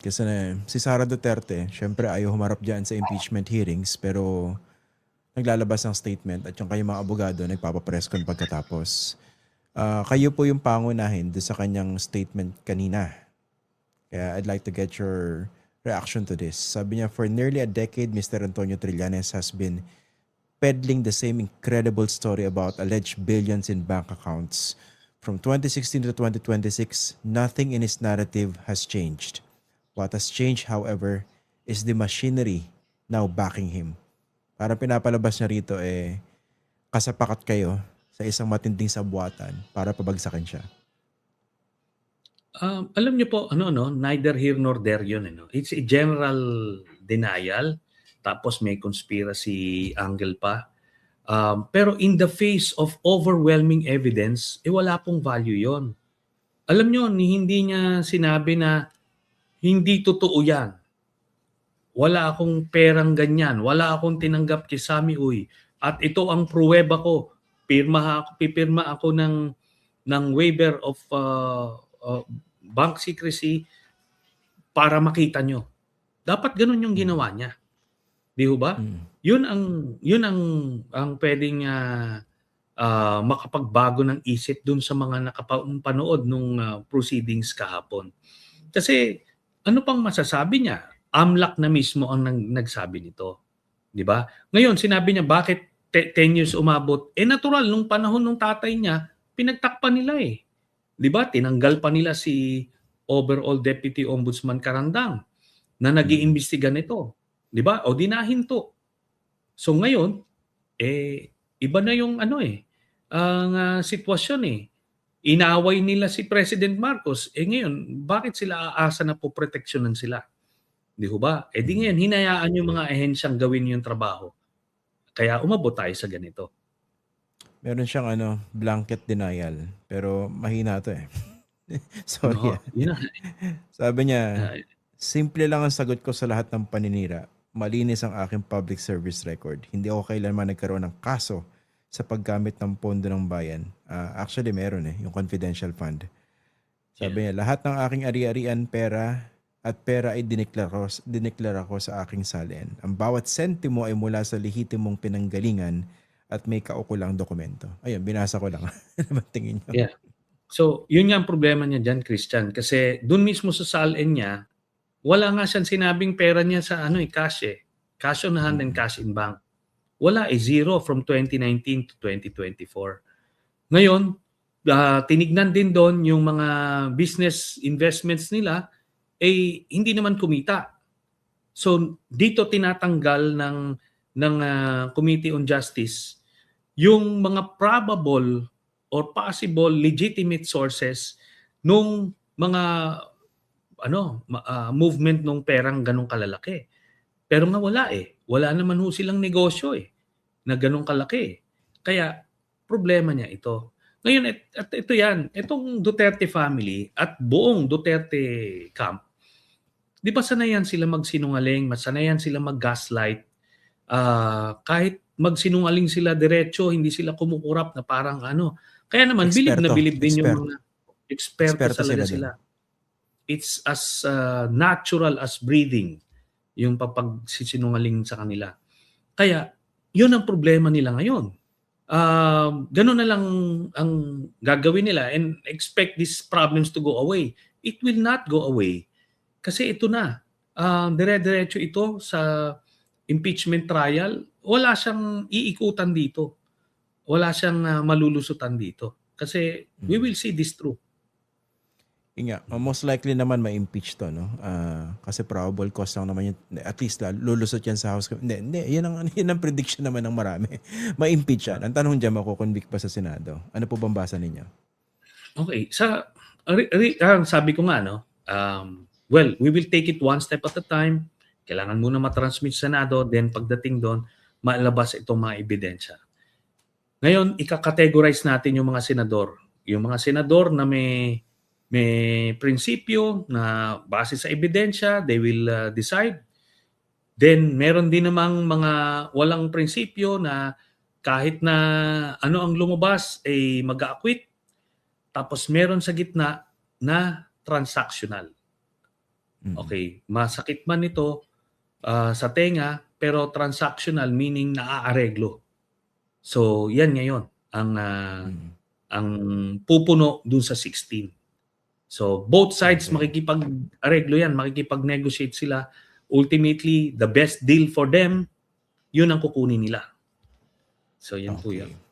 Kasi si Sara Duterte, syempre ayaw humarap dyan sa impeachment hearings pero naglalabas ng statement at yung kayong mga abogado nagpapapress con pagkatapos. Kayo po yung pangunahin doon sa kanyang statement kanina. Kaya I'd like to get your reaction to this. Sabi niya, for nearly a decade, Mr. Antonio Trillanes has been peddling the same incredible story about alleged billions in bank accounts. From 2016 to 2026, nothing in his narrative has changed. What has changed, however, is the machinery now backing him. Parang pinapalabas niya rito kasapakat kayo sa isang matinding sabuatan para pabagsakin siya. Alam niyo po ano 'no, neither here nor there 'yun eh 'no. It's a general denial, tapos may conspiracy angle pa. Pero in the face of overwhelming evidence, wala pong value 'yon. Alam niyo hindi niya sinabi na, "Hindi totoo 'yan. Wala akong perang ganyan, wala akong tinanggap kay Sami Uy, at ito ang pruweba ko. Pipirma ako ng waiver of bank secrecy para makita nyo." Dapat gano'n yung Mm. ginawa niya, 'di ho ba? Mm. 'Yun ang puwedeng makapagbago ng isip dun sa mga panood nung proceedings kahapon. Kasi ano pang masasabi niya? AMLAC na mismo ang nagsabi nito, 'di ba? Ngayon sinabi niya bakit 10 years umabot, natural nung panahon nung tatay niya pinagtakpan nila, 'di ba? Tinanggal pa nila si overall Deputy Ombudsman Karandang na Mm. nag-iimbestiga nito, 'di ba? O di nahinto. So ngayon, iba na yung ang sitwasyon Inaway nila si President Marcos, ngayon bakit sila aasa na poproteksyonan sila, 'di ho ba? Di Mm. ngayon hinayaan yung mga ahensyang gawin yung trabaho. Kaya umabot tayo sa ganito. Meron siyang blanket denial pero mahina 'to eh. Oo, Sorry ah. yun na Sabi niya, ah, simple lang ang sagot ko sa lahat ng paninira. Malinis ang aking public service record. Hindi ako kailanman nagkaroon ng kaso sa paggamit ng pondo ng bayan. Actually, meron yung confidential fund. yeah. Sabi niya, lahat ng aking ari-arian, pera ay dineklara ko sa aking salin. Ang bawat sentimo ay mula sa lehitimong pinanggalingan at may kaukulang dokumento. Ayun, binasa ko lang. Ano ba tingin niyo? Yeah. So, yun nga ang problema niya diyan, Christian, kasi dun mismo sa salin niya, wala nga siyang sinabing pera niya sa cash Cash on hand and Mm. cash in bank. Wala zero from 2019 to 2024. Ngayon, tinignan din doon yung mga business investments nila, hindi naman kumita. So, dito tinatanggal ng Committee on Justice yung mga probable or possible legitimate sources nung mga movement nung perang gano'ng kalalaki. Pero nga wala Wala naman ho silang negosyo na gano'ng kalaki. Kaya problema niya ito. Ngayon at ito 'yan, itong Duterte family at buong Duterte camp, 'di ba sanayan sila magsinungaling, sanayan sila mag-gaslight. Kahit magsinungaling sila diretso, hindi sila kumukurap na parang kaya naman bilib na Eksperto. bilib din yung Eksperto. mga eksperto Eksperto talaga sila dun. sila. It's as natural as breathing yung papagsisinungaling sa kanila. Kaya yun ang problema nila ngayon. Gano'n na lang ang gagawin nila and expect these problems to go away. It will not go away. Kasi ito na, dire-diretso ito sa impeachment trial. Wala siyang iikutan dito. Wala siyang malulusutan dito. Kasi we Mm. will see this through. Yun nga, Mm. most likely naman ma-impeach to, no? Kasi probable cause lang naman yun. At least lulusot yan sa House. Hindi. Yan ang prediction naman ng marami. Ma-impeach yan. Ang tanong dyan, makukonvict pa sa Senado. Ano po bang basa ninyo? Okay, sabi ko nga well, we will take it one step at a time. Kailangan muna ma-transmit sa Senado, then pagdating doon, malabas itong mga ebidensya. Ngayon, ika-categorize natin yung mga senador. Yung mga senador na may prinsipyo na base sa ebidensya, they will decide. Then meron din namang mga walang prinsipyo na kahit na ano ang lumabas ay mag-a-acquit. Tapos meron sa gitna na transactional. Okay, masakit man ito sa tenga, pero transactional meaning naaareglo. So, yan ngayon ang pupuno dun sa 16. So, both sides Okay. makikipag-areglo yan, makikipag-negotiate sila. Ultimately, the best deal for them, yun ang kukunin nila. So, yan po yan. Okay.